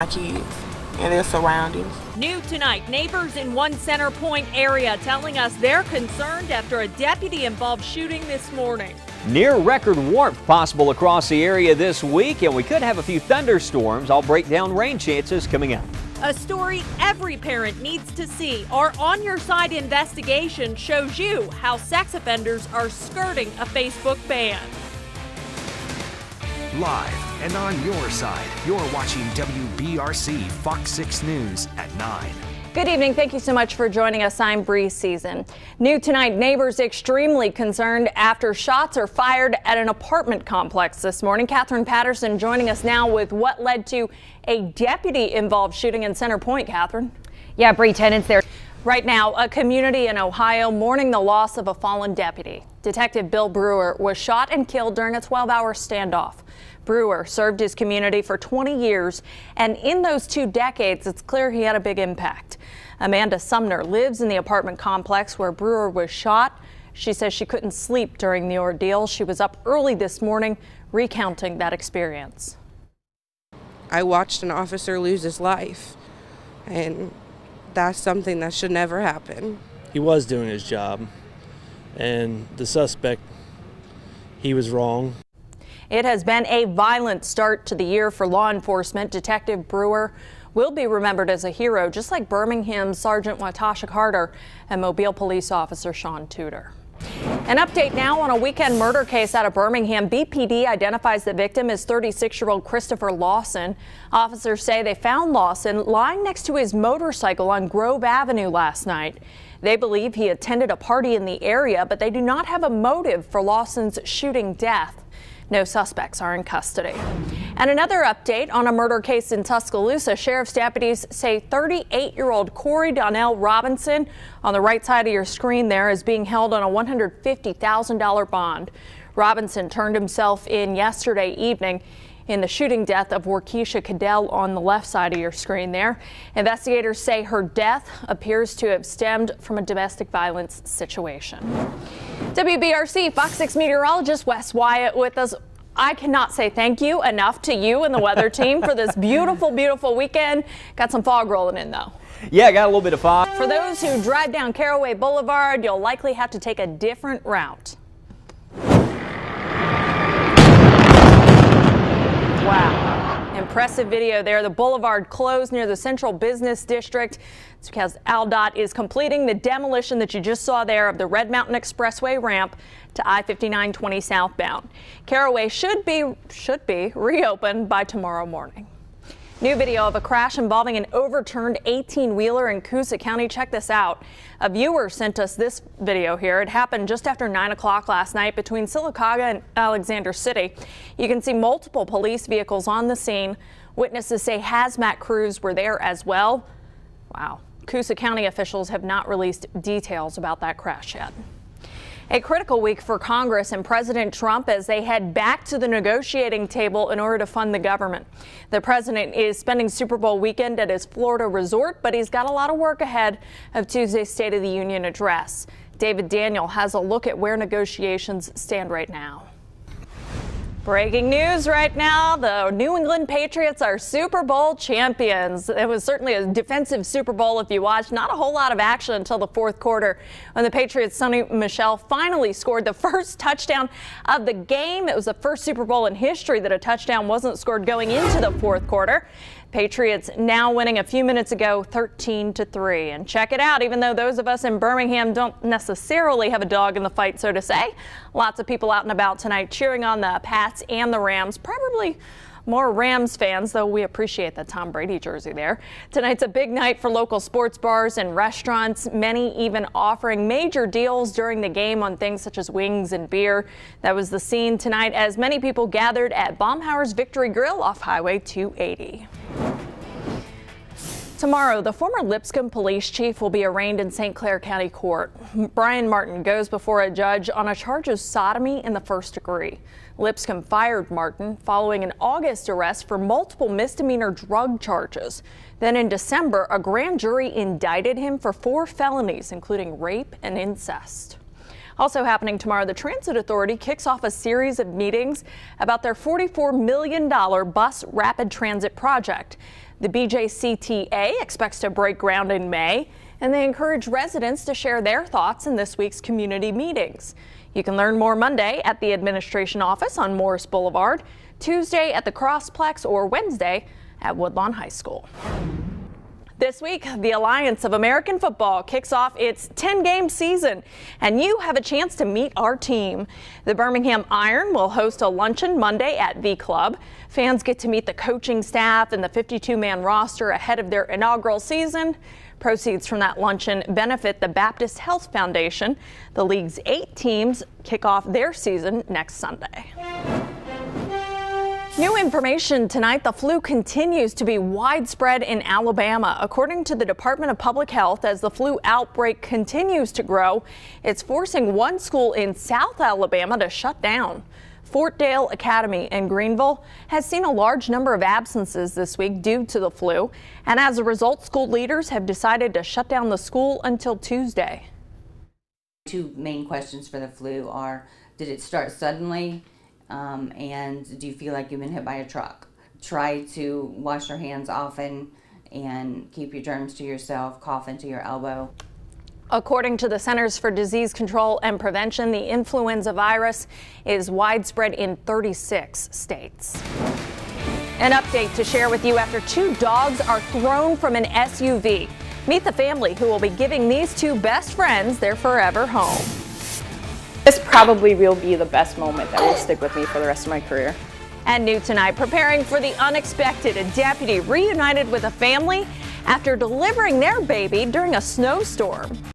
my kids and their surroundings. New tonight, neighbors in one Center Point area telling us they're concerned after a deputy-involved shooting this morning. Near record warmth possible across the area this week, and we could have a few thunderstorms. I'll break down rain chances coming up. A story every parent needs to see. Our On Your Side investigation shows you how sex offenders are skirting a Facebook ban. Live and on your side, you're watching WBRC Fox 6 News at 9. Good evening. Thank you so much for joining us. I'm Bree. New tonight, neighbors extremely concerned after shots are fired at an apartment complex this morning. Catherine Patterson joining us now with what led to a deputy-involved shooting in Center Point. Catherine. Yeah, Bree, tenants there. Right now, a community in Ohio mourning the loss of a fallen deputy. Detective Bill Brewer was shot and killed during a 12-hour standoff. Brewer served his community for 20 years, and in those 2 decades, it's clear he had a big impact. Amanda Sumner lives in the apartment complex where Brewer was shot. She says she couldn't sleep during the ordeal. She was up early this morning recounting that experience. I watched an officer lose his life, and that's something that should never happen. He was doing his job, and the suspect, he was wrong. It has been a violent start to the year for law enforcement. Detective Brewer will be remembered as a hero, just like Birmingham's Sergeant Watasha Carter and Mobile Police Officer Sean Tudor. An update now on a weekend murder case out of Birmingham. BPD identifies the victim as 36-year-old Christopher Lawson. Officers say they found Lawson lying next to his motorcycle on Grove Avenue last night. They believe he attended a party in the area, but they do not have a motive for Lawson's shooting death. No suspects are in custody. And another update on a murder case in Tuscaloosa. Sheriff's deputies say 38-year-old Corey Donnell Robinson, on the right side of your screen there, is being held on a $150,000 bond. Robinson turned himself in yesterday evening in the shooting death of Warkeisha Cadell on the left side of your screen there. Investigators say her death appears to have stemmed from a domestic violence situation. WBRC Fox 6 meteorologist Wes Wyatt with us. I cannot say thank you enough to you and the weather team for this beautiful, beautiful weekend. Got some fog rolling in, though. Yeah, got a little bit of fog. For those who drive down Caraway Boulevard, you'll likely have to take a different route. Wow. Impressive video there. The boulevard closed near the Central Business District. It's because AlDOT is completing the demolition that you just saw there of the Red Mountain Expressway ramp to I-5920 southbound. Caraway should be reopened by tomorrow morning. New video of a crash involving an overturned 18-wheeler in Coosa County. Check this out. A viewer sent us this video here. It happened just after 9 o'clock last night between Sylacauga and Alexander City. You can see multiple police vehicles on the scene. Witnesses say hazmat crews were there as well. Wow. Coosa County officials have not released details about that crash yet. A critical week for Congress and President Trump as they head back to the negotiating table in order to fund the government. The president is spending Super Bowl weekend at his Florida resort, but he's got a lot of work ahead of Tuesday's State of the Union address. David Daniel has a look at where negotiations stand right now. Breaking news right now, the New England Patriots are Super Bowl champions. It was certainly a defensive Super Bowl if you watched. Not a whole lot of action until the fourth quarter when the Patriots' Sonny Michel finally scored the first touchdown of the game. It was the first Super Bowl in history that a touchdown wasn't scored going into the fourth quarter. Patriots now winning a few minutes ago 13-3. And check it out, even though those of us in Birmingham don't necessarily have a dog in the fight, so to say, lots of people out and about tonight cheering on the Pats and the Rams, probably more Rams fans, though we appreciate the Tom Brady jersey there. Tonight's a big night for local sports bars and restaurants, many even offering major deals during the game on things such as wings and beer. That was the scene tonight as many people gathered at Baumhauer's Victory Grill off Highway 280. Tomorrow, the former Lipscomb police chief will be arraigned in St. Clair County Court. Brian Martin goes before a judge on a charge of sodomy in the first degree. Lipscomb fired Martin following an August arrest for multiple misdemeanor drug charges. Then in December, a grand jury indicted him for 4 felonies, including rape and incest. Also happening tomorrow, the Transit Authority kicks off a series of meetings about their $44 million bus rapid transit project. The BJCTA expects to break ground in May, and they encourage residents to share their thoughts in this week's community meetings. You can learn more Monday at the administration office on Morris Boulevard, Tuesday at the Crossplex, or Wednesday at Woodlawn High School. This week, the Alliance of American Football kicks off its 10-game season, and you have a chance to meet our team. The Birmingham Iron will host a luncheon Monday at the club. Fans get to meet the coaching staff and the 52-man roster ahead of their inaugural season. Proceeds from that luncheon benefit the Baptist Health Foundation. The league's 8 teams kick off their season next Sunday. New information tonight, the flu continues to be widespread in Alabama. According to the Department of Public Health, as the flu outbreak continues to grow, it's forcing one school in South Alabama to shut down. Fort Dale Academy in Greenville has seen a large number of absences this week due to the flu, and as a result, school leaders have decided to shut down the school until Tuesday. 2 main questions for the flu are, did it start suddenly? And do you feel like you've been hit by a truck? Try to wash your hands often and keep your germs to yourself, cough into your elbow. According to the Centers for Disease Control and Prevention, the influenza virus is widespread in 36 states. An update to share with you after 2 dogs are thrown from an SUV. Meet the family who will be giving these 2 best friends their forever home. This probably will be the best moment that will stick with me for the rest of my career. And new tonight, preparing for the unexpected, a deputy reunited with a family after delivering their baby during a snowstorm.